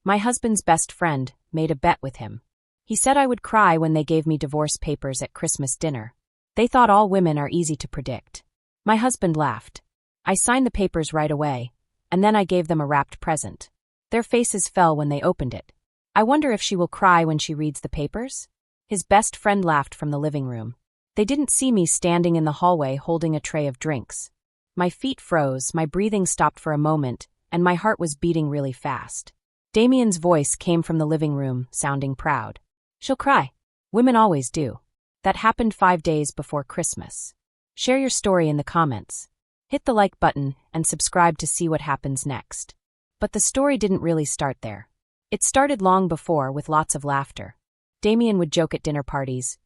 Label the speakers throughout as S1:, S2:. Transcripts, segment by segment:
S1: My husband's best friend made a bet with him. He said I would cry when they gave me divorce papers at Christmas dinner. They thought all women are easy to predict. My husband laughed. I signed the papers right away, and then I gave them a wrapped present. Their faces fell when they opened it. I wonder if she will cry when she reads the papers? His best friend laughed from the living room. They didn't see me standing in the hallway holding a tray of drinks. My feet froze, my breathing stopped for a moment, and my heart was beating really fast. Damien's voice came from the living room, sounding proud. She'll cry. Women always do. That happened 5 days before Christmas. Share your story in the comments. Hit the like button and subscribe to see what happens next. But the story didn't really start there. It started long before with lots of laughter. Damien would joke at dinner parties.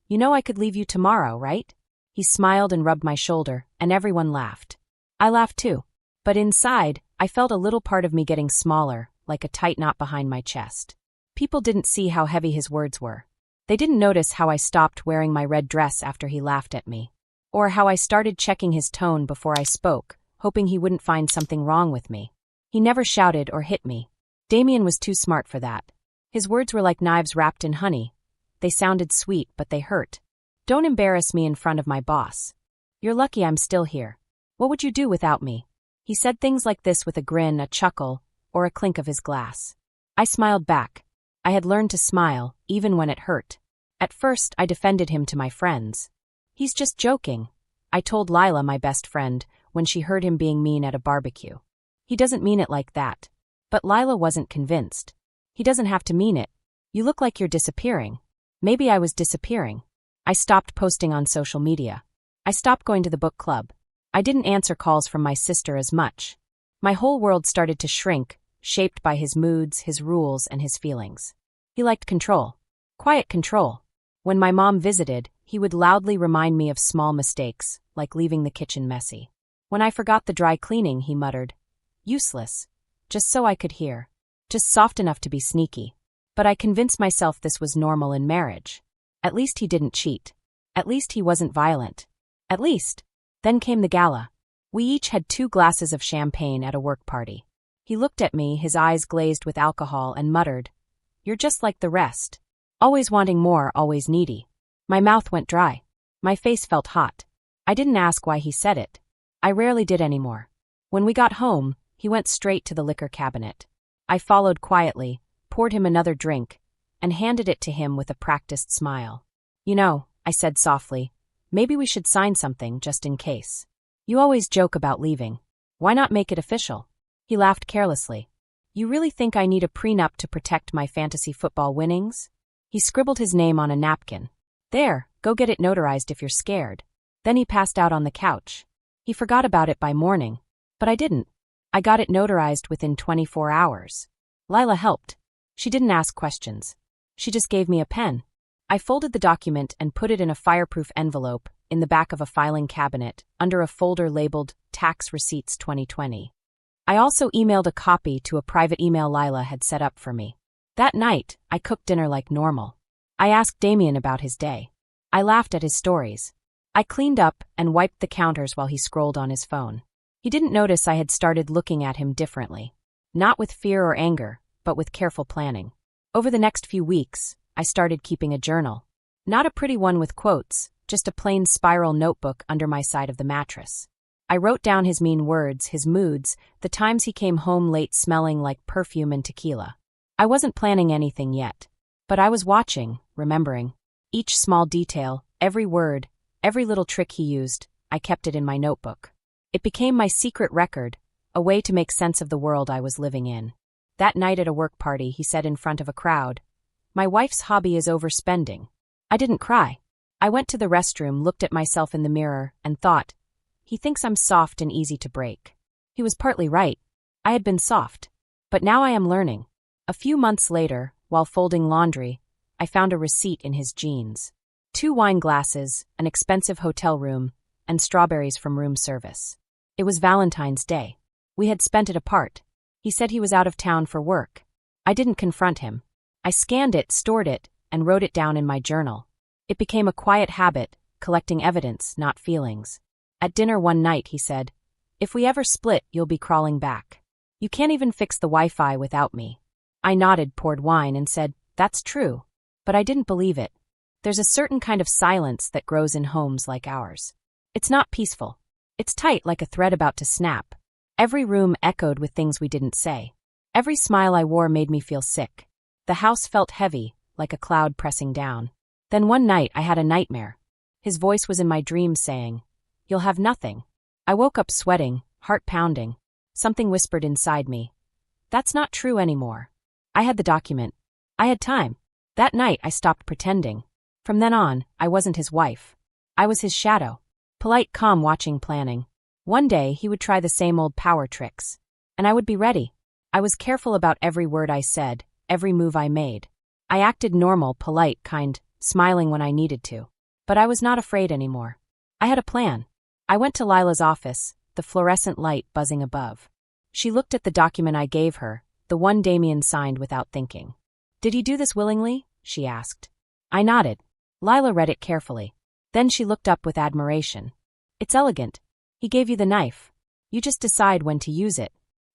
S1: You know I could leave you tomorrow, right? He smiled and rubbed my shoulder, and everyone laughed. I laughed too. But inside, I felt a little part of me getting smaller, like a tight knot behind my chest. People didn't see how heavy his words were. They didn't notice how I stopped wearing my red dress after he laughed at me. Or how I started checking his tone before I spoke, hoping he wouldn't find something wrong with me. He never shouted or hit me. Damien was too smart for that. His words were like knives wrapped in honey. They sounded sweet, but they hurt. Don't embarrass me in front of my boss. You're lucky I'm still here. What would you do without me? He said things like this with a grin, a chuckle, or a clink of his glass. I smiled back. I had learned to smile, even when it hurt. At first, I defended him to my friends. He's just joking, I told Lila, my best friend, when she heard him being mean at a barbecue. He doesn't mean it like that. But Lila wasn't convinced. He doesn't have to mean it. You look like you're disappearing. Maybe I was disappearing. I stopped posting on social media. I stopped going to the book club. I didn't answer calls from my sister as much. My whole world started to shrink, shaped by his moods, his rules, and his feelings. He liked control. Quiet control. When my mom visited, he would loudly remind me of small mistakes, like leaving the kitchen messy. When I forgot the dry cleaning, he muttered, useless, just so I could hear. Just soft enough to be sneaky. But I convinced myself this was normal in marriage. At least he didn't cheat. At least he wasn't violent. At least. Then came the gala. We each had 2 glasses of champagne at a work party. He looked at me, his eyes glazed with alcohol, and muttered, You're just like the rest. Always wanting more, always needy. My mouth went dry. My face felt hot. I didn't ask why he said it. I rarely did anymore. When we got home, he went straight to the liquor cabinet. I followed quietly, poured him another drink, and handed it to him with a practiced smile. You know, I said softly, maybe we should sign something just in case. You always joke about leaving. Why not make it official? He laughed carelessly. You really think I need a prenup to protect my fantasy football winnings? He scribbled his name on a napkin. There, go get it notarized if you're scared. Then he passed out on the couch. He forgot about it by morning. But I didn't. I got it notarized within 24 hours. Lila helped. She didn't ask questions. She just gave me a pen. I folded the document and put it in a fireproof envelope in the back of a filing cabinet under a folder labeled Tax Receipts 2020. I also emailed a copy to a private email Lila had set up for me. That night, I cooked dinner like normal. I asked Damien about his day. I laughed at his stories. I cleaned up and wiped the counters while he scrolled on his phone. He didn't notice I had started looking at him differently. Not with fear or anger, but with careful planning. Over the next few weeks, I started keeping a journal. Not a pretty one with quotes, just a plain spiral notebook under my side of the mattress. I wrote down his mean words, his moods, the times he came home late smelling like perfume and tequila. I wasn't planning anything yet. But I was watching, remembering. Each small detail, every word, every little trick he used, I kept it in my notebook. It became my secret record, a way to make sense of the world I was living in. That night at a work party, he said in front of a crowd, My wife's hobby is overspending. I didn't cry. I went to the restroom, looked at myself in the mirror, and thought, he thinks I'm soft and easy to break. He was partly right. I had been soft. But now I am learning. A few months later, while folding laundry, I found a receipt in his jeans. 2 wine glasses, an expensive hotel room, and strawberries from room service. It was Valentine's Day. We had spent it apart. He said he was out of town for work. I didn't confront him. I scanned it, stored it, and wrote it down in my journal. It became a quiet habit, collecting evidence, not feelings. At dinner one night, he said, If we ever split, you'll be crawling back. You can't even fix the Wi-Fi without me. I nodded, poured wine, and said, "That's true." But I didn't believe it. There's a certain kind of silence that grows in homes like ours. It's not peaceful. It's tight like a thread about to snap. Every room echoed with things we didn't say. Every smile I wore made me feel sick. The house felt heavy, like a cloud pressing down. Then one night I had a nightmare. His voice was in my dreams saying, "You'll have nothing." I woke up sweating, heart pounding. Something whispered inside me. That's not true anymore. I had the document. I had time. That night I stopped pretending. From then on, I wasn't his wife. I was his shadow. Polite, calm, watching, planning. One day he would try the same old power tricks. And I would be ready. I was careful about every word I said, every move I made. I acted normal, polite, kind, smiling when I needed to. But I was not afraid anymore. I had a plan. I went to Lila's office, the fluorescent light buzzing above. She looked at the document I gave her, the one Damien signed without thinking. "Did he do this willingly?" she asked. I nodded. Lila read it carefully. Then she looked up with admiration. "It's elegant. He gave you the knife. You just decide when to use it."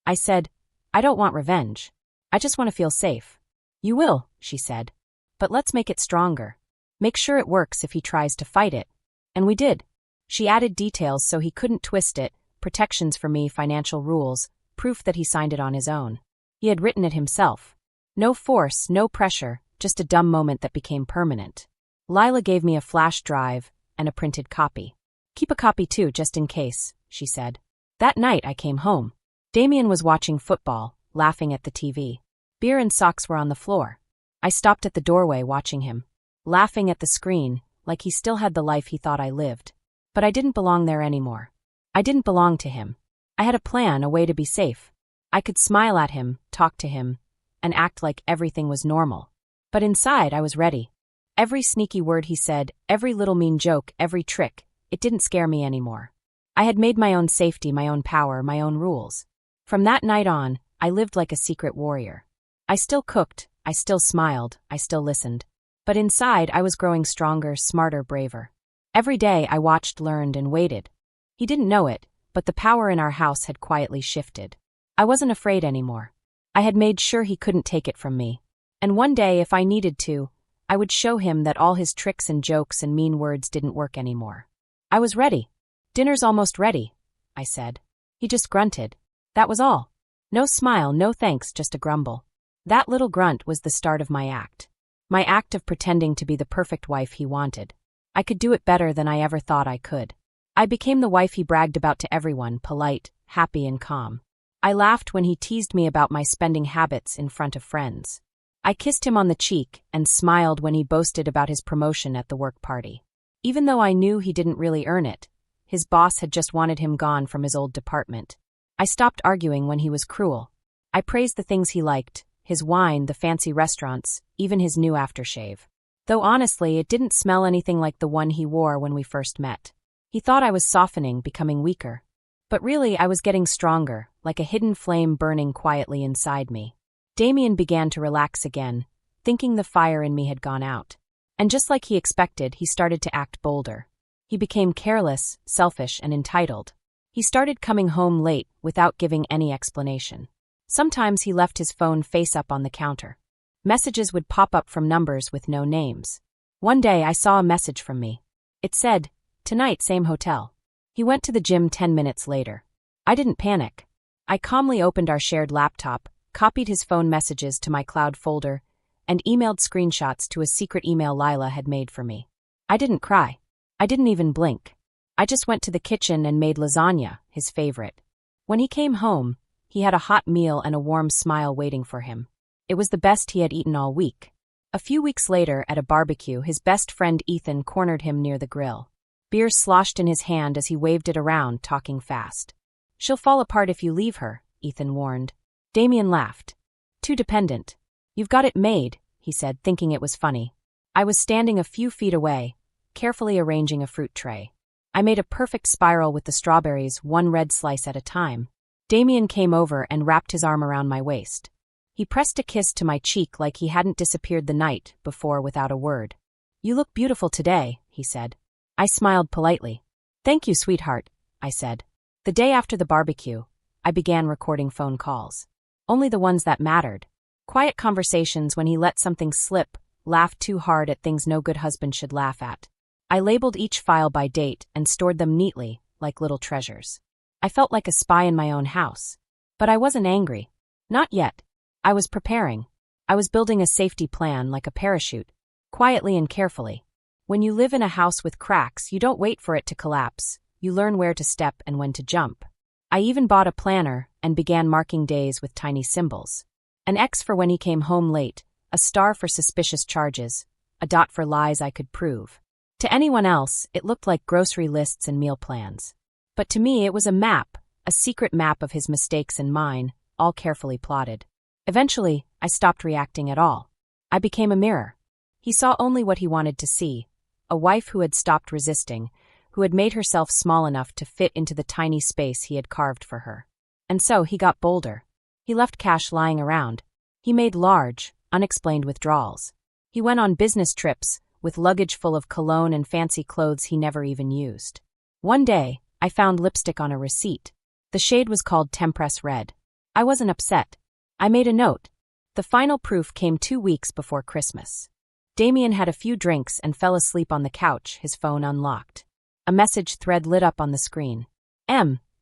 S1: I said, "I don't want revenge. I just want to feel safe." "You will," she said. "But let's make it stronger. Make sure it works if he tries to fight it." And we did. She added details so he couldn't twist it, protections for me, financial rules, proof that he signed it on his own. He had written it himself. No force, no pressure, just a dumb moment that became permanent. Lila gave me a flash drive and a printed copy. "Keep a copy too, just in case," she said. That night I came home. Damien was watching football, laughing at the TV. Beer and socks were on the floor. I stopped at the doorway watching him, laughing at the screen, like he still had the life he thought I lived. But I didn't belong there anymore. I didn't belong to him. I had a plan, a way to be safe. I could smile at him, talk to him, and act like everything was normal. But inside I was ready. Every sneaky word he said, every little mean joke, every trick, it didn't scare me anymore. I had made my own safety, my own power, my own rules. From that night on, I lived like a secret warrior. I still cooked, I still smiled, I still listened. But inside I was growing stronger, smarter, braver. Every day I watched, learned, and waited. He didn't know it, but the power in our house had quietly shifted. I wasn't afraid anymore. I had made sure he couldn't take it from me. And one day, if I needed to, I would show him that all his tricks and jokes and mean words didn't work anymore. I was ready. "Dinner's almost ready," I said. He just grunted. That was all. No smile, no thanks, just a grumble. That little grunt was the start of my act. My act of pretending to be the perfect wife he wanted. I could do it better than I ever thought I could. I became the wife he bragged about to everyone, polite, happy, and calm. I laughed when he teased me about my spending habits in front of friends. I kissed him on the cheek and smiled when he boasted about his promotion at the work party. Even though I knew he didn't really earn it, his boss had just wanted him gone from his old department. I stopped arguing when he was cruel. I praised the things he liked, his wine, the fancy restaurants, even his new aftershave. Though honestly, it didn't smell anything like the one he wore when we first met. He thought I was softening, becoming weaker. But really, I was getting stronger, like a hidden flame burning quietly inside me. Damien began to relax again, thinking the fire in me had gone out. And just like he expected, he started to act bolder. He became careless, selfish, and entitled. He started coming home late without giving any explanation. Sometimes he left his phone face up on the counter. Messages would pop up from numbers with no names. One day I saw a message from me. It said, "Tonight, same hotel." He went to the gym 10 minutes later. I didn't panic. I calmly opened our shared laptop, copied his phone messages to my cloud folder, and emailed screenshots to a secret email Lila had made for me. I didn't cry. I didn't even blink. I just went to the kitchen and made lasagna, his favorite. When he came home, he had a hot meal and a warm smile waiting for him. It was the best he had eaten all week. A few weeks later, at a barbecue, his best friend Ethan cornered him near the grill. Beer sloshed in his hand as he waved it around, talking fast. "She'll fall apart if you leave her," Ethan warned. Damien laughed. "Too dependent." "You've got it made," he said, thinking it was funny. I was standing a few feet away, carefully arranging a fruit tray. I made a perfect spiral with the strawberries, one red slice at a time. Damien came over and wrapped his arm around my waist. He pressed a kiss to my cheek like he hadn't disappeared the night before without a word. "You look beautiful today," he said. I smiled politely. "Thank you, sweetheart," I said. The day after the barbecue, I began recording phone calls. Only the ones that mattered. Quiet conversations when he let something slip, laughed too hard at things no good husband should laugh at. I labeled each file by date and stored them neatly, like little treasures. I felt like a spy in my own house. But I wasn't angry. Not yet. I was preparing. I was building a safety plan like a parachute, quietly and carefully. When you live in a house with cracks, you don't wait for it to collapse. You learn where to step and when to jump. I even bought a planner and began marking days with tiny symbols. An X for when he came home late, a star for suspicious charges, a dot for lies I could prove. To anyone else, it looked like grocery lists and meal plans. But to me, it was a map, a secret map of his mistakes and mine, all carefully plotted. Eventually, I stopped reacting at all. I became a mirror. He saw only what he wanted to see, a wife who had stopped resisting, who had made herself small enough to fit into the tiny space he had carved for her. And so he got bolder. He left cash lying around. He made large, unexplained withdrawals. He went on business trips, with luggage full of cologne and fancy clothes he never even used. One day, I found lipstick on a receipt. The shade was called Tempress Red. I wasn't upset. I made a note. The final proof came 2 weeks before Christmas. Damien had a few drinks and fell asleep on the couch, his phone unlocked. A message thread lit up on the screen.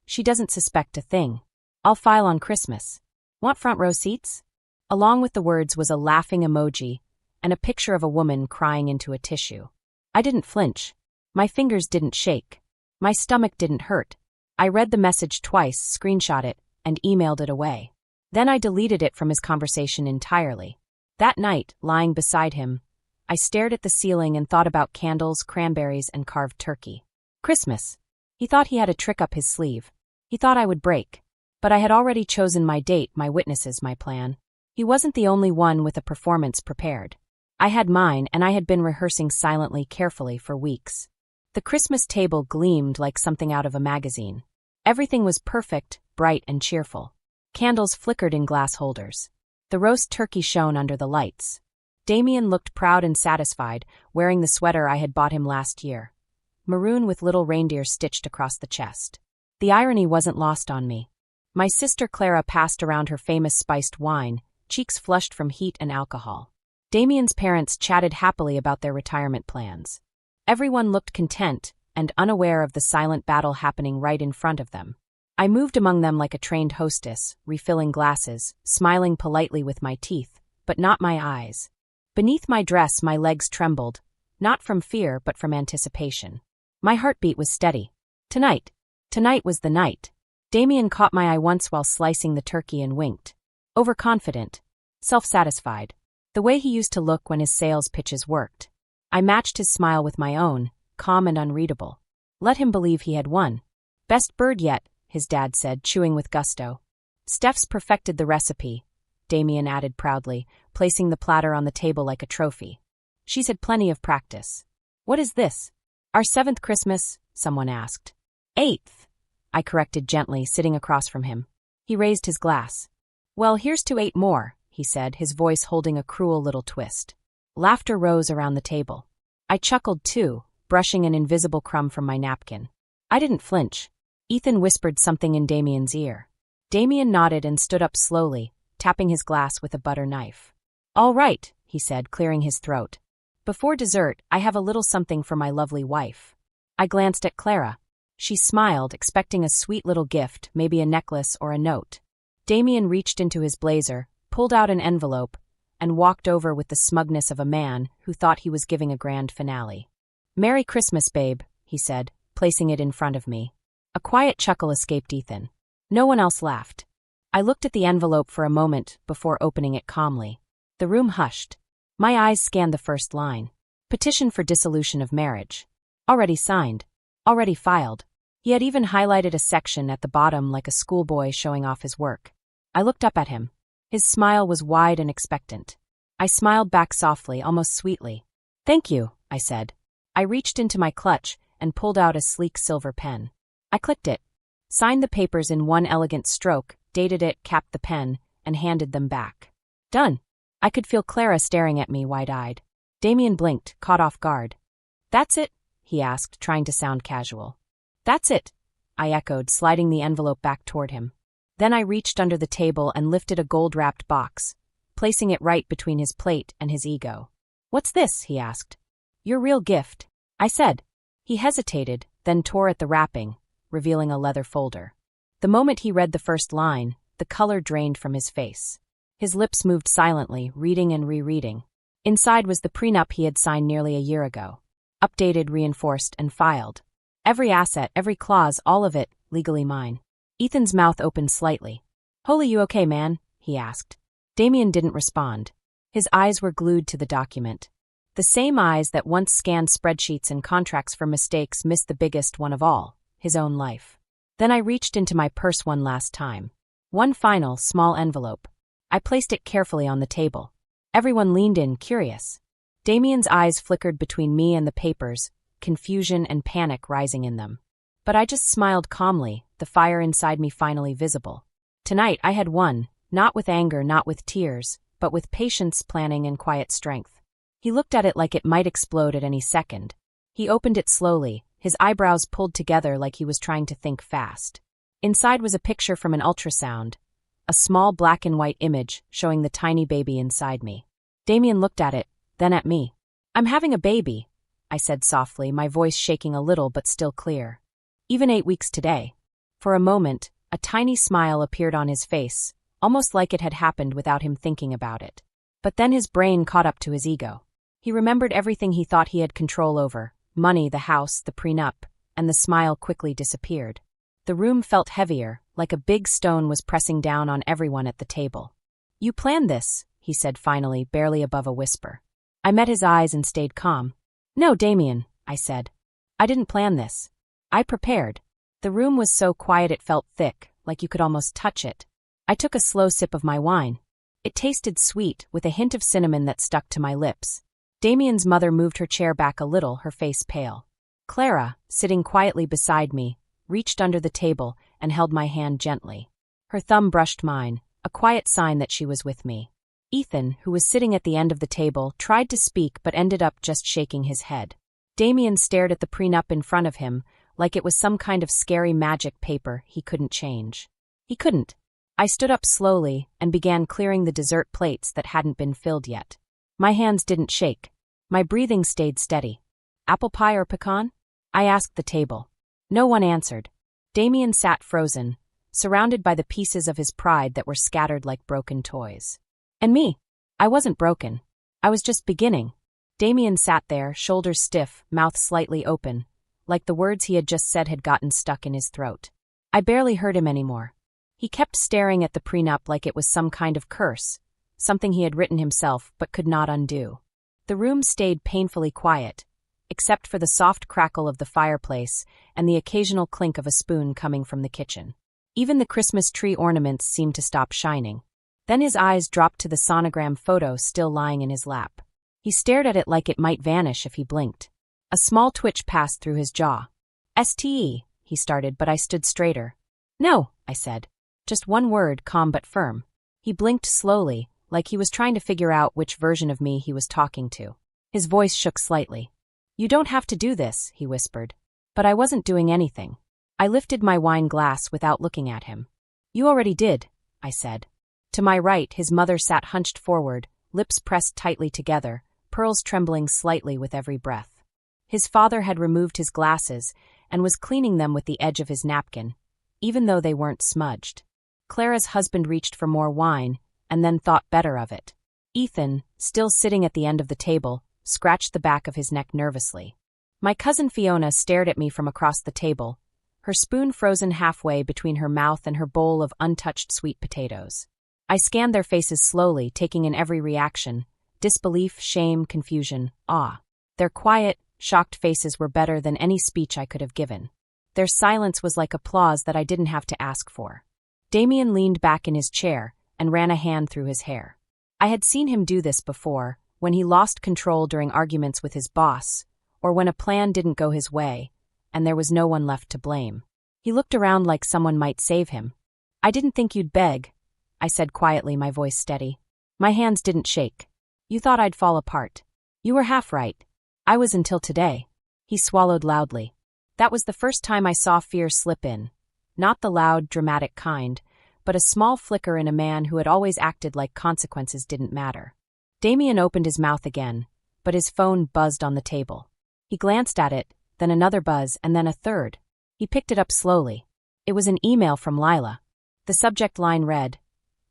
S1: She doesn't suspect a thing. I'll file on Christmas. Want front row seats? Along with the words was a laughing emoji and a picture of a woman crying into a tissue. I didn't flinch. My fingers didn't shake. My stomach didn't hurt. I read the message twice, screenshot it, and emailed it away. Then I deleted it from his conversation entirely. That night, lying beside him, I stared at the ceiling and thought about candles, cranberries, and carved turkey. Christmas. He thought he had a trick up his sleeve. He thought I would break. But I had already chosen my date, my witnesses, my plan. He wasn't the only one with a performance prepared. I had mine, and I had been rehearsing silently, carefully for weeks. The Christmas table gleamed like something out of a magazine. Everything was perfect, bright, and cheerful. Candles flickered in glass holders. The roast turkey shone under the lights. Damien looked proud and satisfied, wearing the sweater I had bought him last year. Maroon with little reindeer stitched across the chest. The irony wasn't lost on me. My sister Clara passed around her famous spiced wine, cheeks flushed from heat and alcohol. Damien's parents chatted happily about their retirement plans. Everyone looked content and unaware of the silent battle happening right in front of them. I moved among them like a trained hostess, refilling glasses, smiling politely with my teeth, but not my eyes. Beneath my dress, my legs trembled, not from fear but from anticipation. My heartbeat was steady. Tonight was the night. Damien caught my eye once while slicing the turkey and winked. Overconfident. Self-satisfied. The way he used to look when his sales pitches worked. I matched his smile with my own, calm and unreadable. Let him believe he had won. Best bird yet, his dad said, chewing with gusto. Steph's perfected the recipe, Damien added proudly, placing the platter on the table like a trophy. She's had plenty of practice. What is this? Our 7th Christmas, someone asked. 8th, I corrected gently, sitting across from him. He raised his glass. Well, here's to 8 more, he said, his voice holding a cruel little twist. Laughter rose around the table. I chuckled too, brushing an invisible crumb from my napkin. I didn't flinch. Ethan whispered something in Damien's ear. Damien nodded and stood up slowly, tapping his glass with a butter knife. All right, he said, clearing his throat. Before dessert, I have a little something for my lovely wife. I glanced at Clara. She smiled, expecting a sweet little gift, maybe a necklace or a note. Damien reached into his blazer, pulled out an envelope, and walked over with the smugness of a man who thought he was giving a grand finale. Merry Christmas, babe, he said, placing it in front of me. A quiet chuckle escaped Ethan. No one else laughed. I looked at the envelope for a moment before opening it calmly. The room hushed. My eyes scanned the first line. Petition for dissolution of marriage. Already signed. Already filed. He had even highlighted a section at the bottom like a schoolboy showing off his work. I looked up at him. His smile was wide and expectant. I smiled back softly, almost sweetly. Thank you, I said. I reached into my clutch and pulled out a sleek silver pen. I clicked it, signed the papers in one elegant stroke, dated it, capped the pen, and handed them back. Done. I could feel Clara staring at me wide-eyed. Damien blinked, caught off guard. That's it? He asked, trying to sound casual. That's it, I echoed, sliding the envelope back toward him. Then I reached under the table and lifted a gold-wrapped box, placing it right between his plate and his ego. "What's this?" he asked. "Your real gift," I said. He hesitated, then tore at the wrapping, revealing a leather folder. The moment he read the first line, the color drained from his face. His lips moved silently, reading and rereading. Inside was the prenup he had signed nearly a year ago. Updated, reinforced, and filed. Every asset, every clause, all of it, legally mine. Ethan's mouth opened slightly. "Holy, you okay, man?" he asked. Damien didn't respond. His eyes were glued to the document. The same eyes that once scanned spreadsheets and contracts for mistakes missed the biggest one of all, his own life. Then I reached into my purse one last time. One final, small envelope. I placed it carefully on the table. Everyone leaned in, curious. Damien's eyes flickered between me and the papers, confusion and panic rising in them. But I just smiled calmly, the fire inside me finally visible. Tonight I had won, not with anger, not with tears, but with patience, planning, and quiet strength. He looked at it like it might explode at any second. He opened it slowly, his eyebrows pulled together like he was trying to think fast. Inside was a picture from an ultrasound, a small black and white image showing the tiny baby inside me. Damien looked at it, then at me. "I'm having a baby," I said softly, my voice shaking a little but still clear. "Even 8 weeks today." For a moment, a tiny smile appeared on his face, almost like it had happened without him thinking about it. But then his brain caught up to his ego. He remembered everything he thought he had control over: money, the house, the prenup, and the smile quickly disappeared. The room felt heavier, like a big stone was pressing down on everyone at the table. "You planned this," he said finally, barely above a whisper. I met his eyes and stayed calm. "No, Damien," I said. "I didn't plan this. I prepared." The room was so quiet it felt thick, like you could almost touch it. I took a slow sip of my wine. It tasted sweet, with a hint of cinnamon that stuck to my lips. Damien's mother moved her chair back a little, her face pale. Clara, sitting quietly beside me, reached under the table and held my hand gently. Her thumb brushed mine, a quiet sign that she was with me. Ethan, who was sitting at the end of the table, tried to speak but ended up just shaking his head. Damien stared at the prenup in front of him, like it was some kind of scary magic paper he couldn't change. He couldn't. I stood up slowly and began clearing the dessert plates that hadn't been filled yet. My hands didn't shake. My breathing stayed steady. "Apple pie or pecan?" I asked the table. No one answered. Damien sat frozen, surrounded by the pieces of his pride that were scattered like broken toys. And me? I wasn't broken. I was just beginning. Damien sat there, shoulders stiff, mouth slightly open, like the words he had just said had gotten stuck in his throat. I barely heard him anymore. He kept staring at the prenup like it was some kind of curse, something he had written himself but could not undo. The room stayed painfully quiet, except for the soft crackle of the fireplace and the occasional clink of a spoon coming from the kitchen. Even the Christmas tree ornaments seemed to stop shining. Then his eyes dropped to the sonogram photo still lying in his lap. He stared at it like it might vanish if he blinked. A small twitch passed through his jaw. "STE," he started, but I stood straighter. "No," I said. Just one word, calm but firm. He blinked slowly, like he was trying to figure out which version of me he was talking to. His voice shook slightly. "You don't have to do this," he whispered. But I wasn't doing anything. I lifted my wine glass without looking at him. "You already did," I said. To my right, his mother sat hunched forward, lips pressed tightly together, pearls trembling slightly with every breath. His father had removed his glasses and was cleaning them with the edge of his napkin, even though they weren't smudged. Clara's husband reached for more wine, and then thought better of it. Ethan, still sitting at the end of the table, scratched the back of his neck nervously. My cousin Fiona stared at me from across the table, her spoon frozen halfway between her mouth and her bowl of untouched sweet potatoes. I scanned their faces slowly, taking in every reaction: disbelief, shame, confusion, awe. Their quiet, shocked faces were better than any speech I could have given. Their silence was like applause that I didn't have to ask for. Damien leaned back in his chair and ran a hand through his hair. I had seen him do this before, when he lost control during arguments with his boss, or when a plan didn't go his way, and there was no one left to blame. He looked around like someone might save him. "I didn't think you'd beg," I said quietly, my voice steady. My hands didn't shake. "You thought I'd fall apart. You were half right. I was until today." He swallowed loudly. That was the first time I saw fear slip in. Not the loud, dramatic kind, but a small flicker in a man who had always acted like consequences didn't matter. Damien opened his mouth again, but his phone buzzed on the table. He glanced at it, then another buzz, and then a third. He picked it up slowly. It was an email from Lila. The subject line read,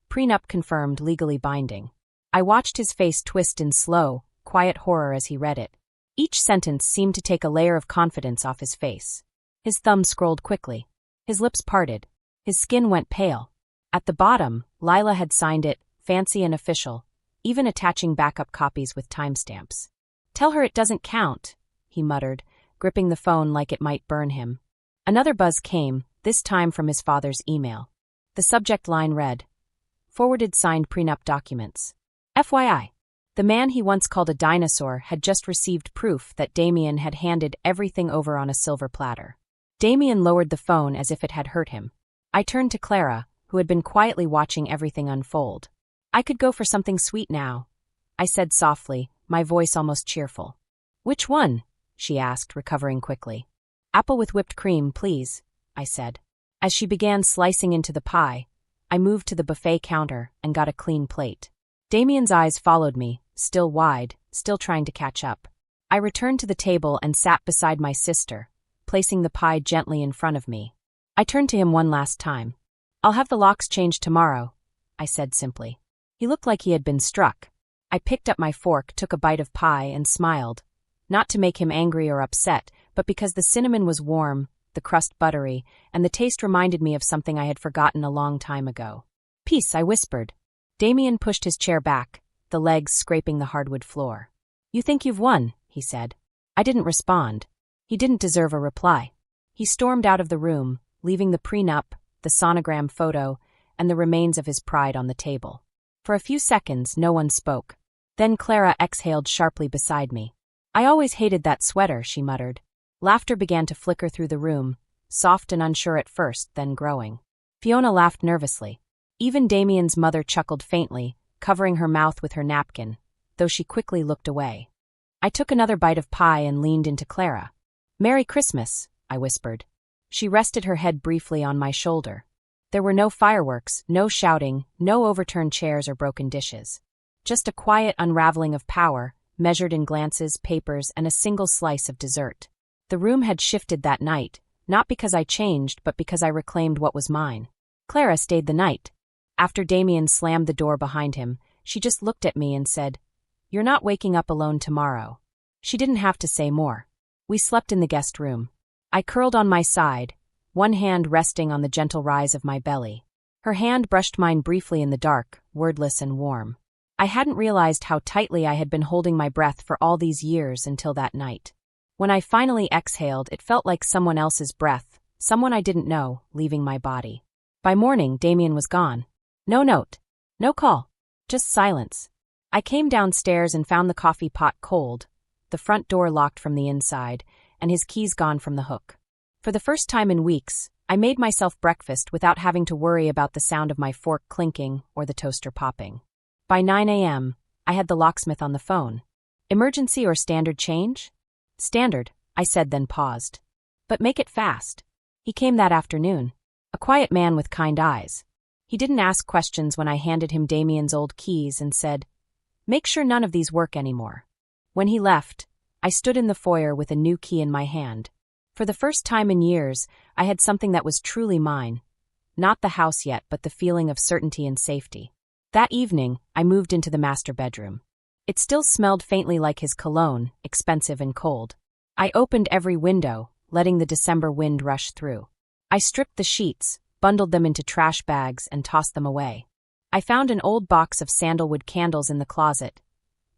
S1: "Prenup confirmed, legally binding." I watched his face twist in slow, quiet horror as he read it. Each sentence seemed to take a layer of confidence off his face. His thumb scrolled quickly. His lips parted. His skin went pale. At the bottom, Lila had signed it, fancy and official, even attaching backup copies with timestamps. "Tell her it doesn't count," he muttered, gripping the phone like it might burn him. Another buzz came, this time from his father's email. The subject line read, "Forwarded signed prenup documents." FYI. The man he once called a dinosaur had just received proof that Damien had handed everything over on a silver platter. Damien lowered the phone as if it had hurt him. I turned to Clara, who had been quietly watching everything unfold. "I could go for something sweet now," I said softly, my voice almost cheerful. "Which one?" she asked, recovering quickly. "Apple with whipped cream, please," I said. As she began slicing into the pie, I moved to the buffet counter and got a clean plate. Damien's eyes followed me, still wide, still trying to catch up. I returned to the table and sat beside my sister, placing the pie gently in front of me. I turned to him one last time. "I'll have the locks changed tomorrow," I said simply. He looked like he had been struck. I picked up my fork, took a bite of pie, and smiled. Not to make him angry or upset, but because the cinnamon was warm, the crust buttery, and the taste reminded me of something I had forgotten a long time ago. "Peace," I whispered. Damien pushed his chair back, the legs scraping the hardwood floor. "You think you've won," he said. I didn't respond. He didn't deserve a reply. He stormed out of the room, leaving the prenup, the sonogram photo, and the remains of his pride on the table. For a few seconds, no one spoke. Then Clara exhaled sharply beside me. "I always hated that sweater," she muttered. Laughter began to flicker through the room, soft and unsure at first, then growing. Fiona laughed nervously. Even Damien's mother chuckled faintly, covering her mouth with her napkin, though she quickly looked away. I took another bite of pie and leaned into Clara. "Merry Christmas," I whispered. She rested her head briefly on my shoulder. There were no fireworks, no shouting, no overturned chairs or broken dishes. Just a quiet unraveling of power, measured in glances, papers, and a single slice of dessert. The room had shifted that night, not because I changed, but because I reclaimed what was mine. Clara stayed the night. After Damien slammed the door behind him, she just looked at me and said, "You're not waking up alone tomorrow." She didn't have to say more. We slept in the guest room. I curled on my side, one hand resting on the gentle rise of my belly. Her hand brushed mine briefly in the dark, wordless and warm. I hadn't realized how tightly I had been holding my breath for all these years until that night. When I finally exhaled, it felt like someone else's breath, someone I didn't know, leaving my body. By morning, Damien was gone. No note. No call. Just silence. I came downstairs and found the coffee pot cold, the front door locked from the inside, and his keys gone from the hook. For the first time in weeks, I made myself breakfast without having to worry about the sound of my fork clinking or the toaster popping. By 9 a.m., I had the locksmith on the phone. "Emergency or standard change?" "Standard," I said, then paused. "But make it fast." He came that afternoon. A quiet man with kind eyes. He didn't ask questions when I handed him Damien's old keys and said, "Make sure none of these work anymore." When he left, I stood in the foyer with a new key in my hand. For the first time in years, I had something that was truly mine. Not the house yet, but the feeling of certainty and safety. That evening, I moved into the master bedroom. It still smelled faintly like his cologne, expensive and cold. I opened every window, letting the December wind rush through. I stripped the sheets, bundled them into trash bags, and tossed them away. I found an old box of sandalwood candles in the closet,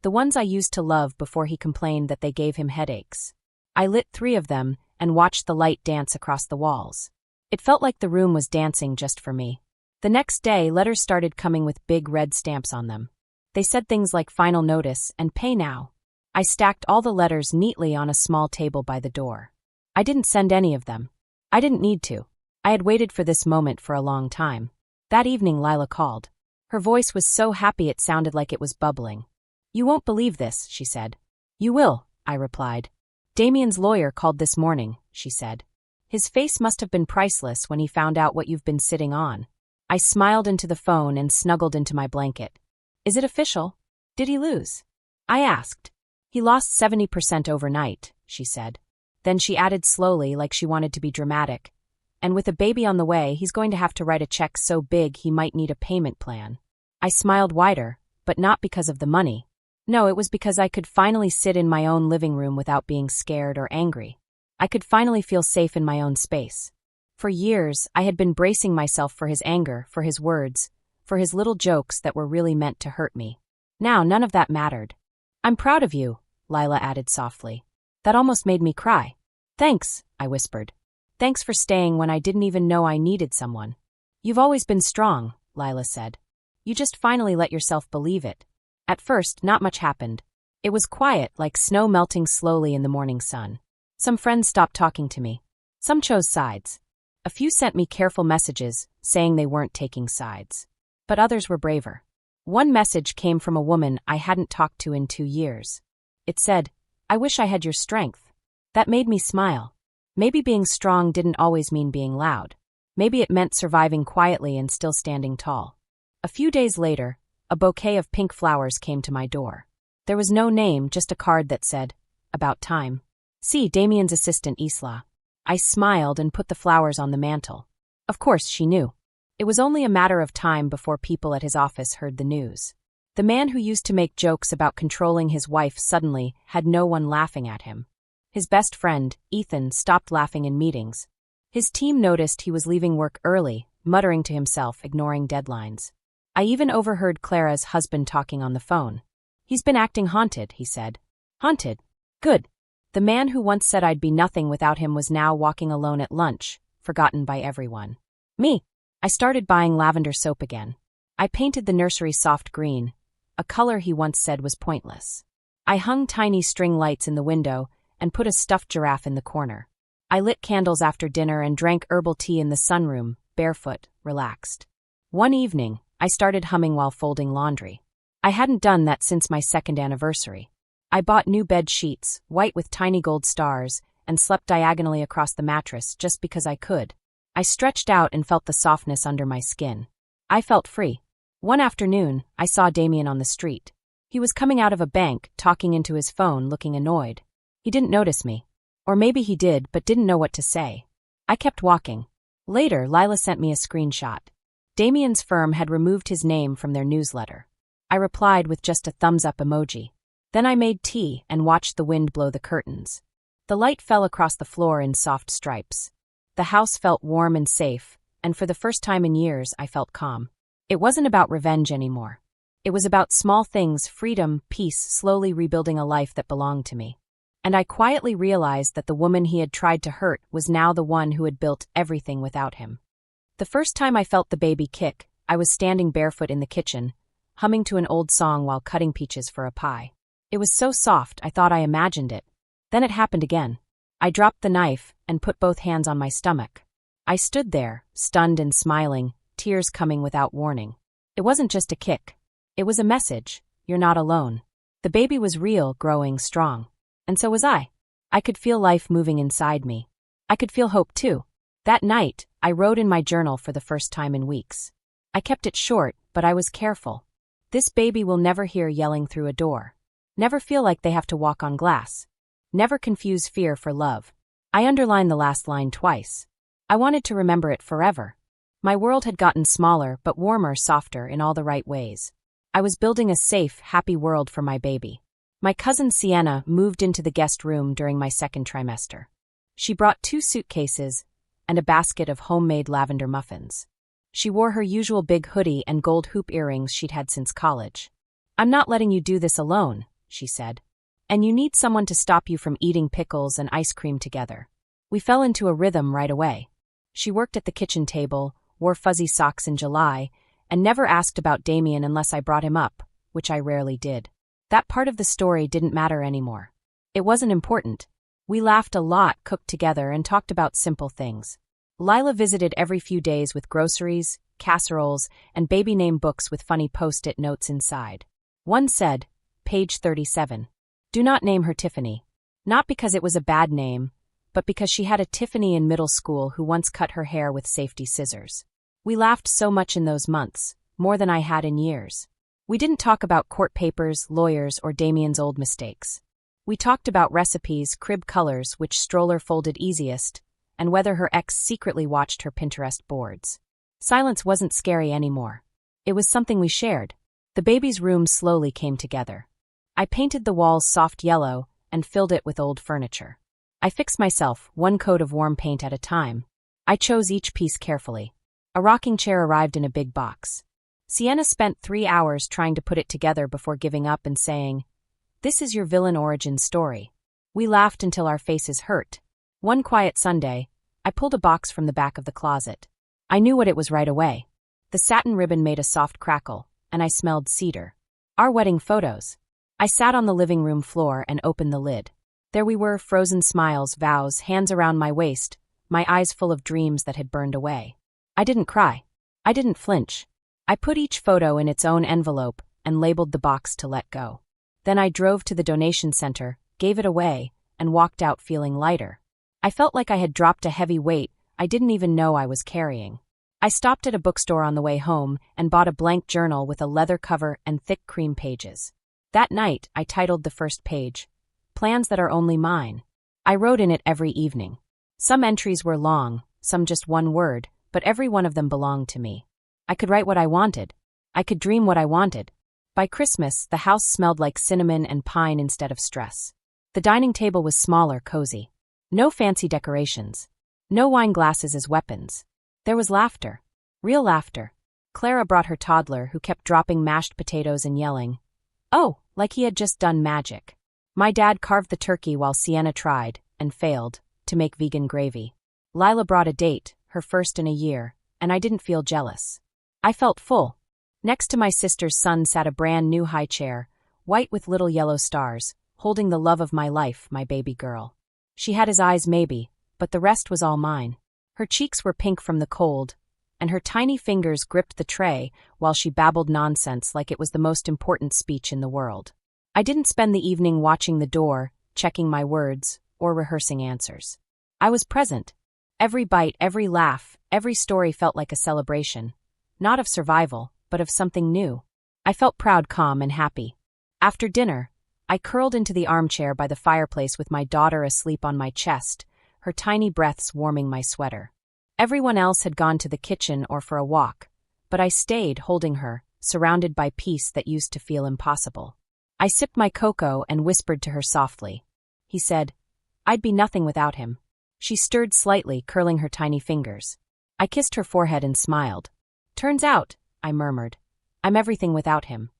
S1: the ones I used to love before he complained that they gave him headaches. I lit 3 of them and watched the light dance across the walls. It felt like the room was dancing just for me. The next day, letters started coming with big red stamps on them. They said things like "Final notice" and "Pay now." I stacked all the letters neatly on a small table by the door. I didn't send any of them. I didn't need to. I had waited for this moment for a long time. That evening, Lila called. Her voice was so happy it sounded like it was bubbling. "You won't believe this," she said. "You will," I replied. "Damien's lawyer called this morning," she said. "His face must have been priceless when he found out what you've been sitting on." I smiled into the phone and snuggled into my blanket. Is it official? Did he lose? I asked. He lost 70% overnight, she said. Then she added slowly, like she wanted to be dramatic. And with a baby on the way, he's going to have to write a check so big he might need a payment plan. I smiled wider, but not because of the money. No, it was because I could finally sit in my own living room without being scared or angry. I could finally feel safe in my own space. For years, I had been bracing myself for his anger, for his words, for his little jokes that were really meant to hurt me. Now, none of that mattered. I'm proud of you, Lila added softly. That almost made me cry. Thanks, I whispered. Thanks for staying when I didn't even know I needed someone. You've always been strong, Lila said. You just finally let yourself believe it. At first, not much happened. It was quiet, like snow melting slowly in the morning sun. Some friends stopped talking to me. Some chose sides. A few sent me careful messages, saying they weren't taking sides. But others were braver. One message came from a woman I hadn't talked to in 2 years. It said, I wish I had your strength. That made me smile. Maybe being strong didn't always mean being loud. Maybe it meant surviving quietly and still standing tall. A few days later, a bouquet of pink flowers came to my door. There was no name, just a card that said, About time. See, Damien's assistant Isla. I smiled and put the flowers on the mantel. Of course, she knew. It was only a matter of time before people at his office heard the news. The man who used to make jokes about controlling his wife suddenly had no one laughing at him. His best friend, Ethan, stopped laughing in meetings. His team noticed he was leaving work early, muttering to himself, ignoring deadlines. I even overheard Clara's husband talking on the phone. He's been acting haunted, he said. Haunted? Good. The man who once said I'd be nothing without him was now walking alone at lunch, forgotten by everyone. Me. I started buying lavender soap again. I painted the nursery soft green, a color he once said was pointless. I hung tiny string lights in the window and put a stuffed giraffe in the corner. I lit candles after dinner and drank herbal tea in the sunroom, barefoot, relaxed. One evening, I started humming while folding laundry. I hadn't done that since my 2nd anniversary. I bought new bed sheets, white with tiny gold stars, and slept diagonally across the mattress just because I could. I stretched out and felt the softness under my skin. I felt free. One afternoon, I saw Damien on the street. He was coming out of a bank, talking into his phone, looking annoyed. He didn't notice me. Or maybe he did, but didn't know what to say. I kept walking. Later, Lila sent me a screenshot. Damien's firm had removed his name from their newsletter. I replied with just a thumbs-up emoji. Then I made tea and watched the wind blow the curtains. The light fell across the floor in soft stripes. The house felt warm and safe, and for the first time in years, I felt calm. It wasn't about revenge anymore. It was about small things, freedom, peace, slowly rebuilding a life that belonged to me. And I quietly realized that the woman he had tried to hurt was now the one who had built everything without him. The first time I felt the baby kick, I was standing barefoot in the kitchen, humming to an old song while cutting peaches for a pie. It was so soft, I thought I imagined it. Then it happened again. I dropped the knife and put both hands on my stomach. I stood there, stunned and smiling, tears coming without warning. It wasn't just a kick. It was a message. You're not alone. The baby was real, growing, strong. And so was I. I could feel life moving inside me. I could feel hope too. That night, I wrote in my journal for the first time in weeks. I kept it short, but I was careful. This baby will never hear yelling through a door. Never feel like they have to walk on glass. Never confuse fear for love. I underlined the last line twice. I wanted to remember it forever. My world had gotten smaller but warmer, softer in all the right ways. I was building a safe, happy world for my baby. My cousin Sienna moved into the guest room during my 2nd trimester. She brought 2 suitcases and a basket of homemade lavender muffins. She wore her usual big hoodie and gold hoop earrings she'd had since college. I'm not letting you do this alone, she said. And you need someone to stop you from eating pickles and ice cream together. We fell into a rhythm right away. She worked at the kitchen table, wore fuzzy socks in July, and never asked about Damien unless I brought him up, which I rarely did. That part of the story didn't matter anymore. It wasn't important. We laughed a lot, cooked together, and talked about simple things. Lila visited every few days with groceries, casseroles, and baby name books with funny post-it notes inside. One said, page 37. Do not name her Tiffany. Not because it was a bad name, but because she had a Tiffany in middle school who once cut her hair with safety scissors. We laughed so much in those months, more than I had in years. We didn't talk about court papers, lawyers, or Damien's old mistakes. We talked about recipes, crib colors, which stroller folded easiest, and whether her ex secretly watched her Pinterest boards. Silence wasn't scary anymore. It was something we shared. The baby's room slowly came together. I painted the walls soft yellow and filled it with old furniture. I fixed myself, one coat of warm paint at a time. I chose each piece carefully. A rocking chair arrived in a big box. Sienna spent 3 hours trying to put it together before giving up and saying, "This is your villain origin story." We laughed until our faces hurt. One quiet Sunday, I pulled a box from the back of the closet. I knew what it was right away. The satin ribbon made a soft crackle, and I smelled cedar. Our wedding photos. I sat on the living room floor and opened the lid. There we were, frozen smiles, vows, hands around my waist, my eyes full of dreams that had burned away. I didn't cry. I didn't flinch. I put each photo in its own envelope and labeled the box to let go. Then I drove to the donation center, gave it away, and walked out feeling lighter. I felt like I had dropped a heavy weight I didn't even know I was carrying. I stopped at a bookstore on the way home and bought a blank journal with a leather cover and thick cream pages. That night, I titled the first page, "Plans That Are Only Mine." I wrote in it every evening. Some entries were long, some just one word, but every one of them belonged to me. I could write what I wanted. I could dream what I wanted. By Christmas, the house smelled like cinnamon and pine instead of stress. The dining table was smaller, cozy. No fancy decorations. No wine glasses as weapons. There was laughter. Real laughter. Clara brought her toddler, who kept dropping mashed potatoes and yelling, "Oh," like he had just done magic. My dad carved the turkey while Sienna tried, and failed, to make vegan gravy. Lila brought a date, her first in a year, and I didn't feel jealous. I felt full. Next to my sister's son sat a brand new high chair, white with little yellow stars, holding the love of my life, my baby girl. She had his eyes maybe, but the rest was all mine. Her cheeks were pink from the cold, and her tiny fingers gripped the tray while she babbled nonsense like it was the most important speech in the world. I didn't spend the evening watching the door, checking my words, or rehearsing answers. I was present. Every bite, every laugh, every story felt like a celebration. Not of survival, but of something new. I felt proud, calm, and happy. After dinner, I curled into the armchair by the fireplace with my daughter asleep on my chest, her tiny breaths warming my sweater. Everyone else had gone to the kitchen or for a walk, but I stayed holding her, surrounded by peace that used to feel impossible. I sipped my cocoa and whispered to her softly. He said, "I'd be nothing without him." She stirred slightly, curling her tiny fingers. I kissed her forehead and smiled. "Turns out," I murmured, "I'm everything without him."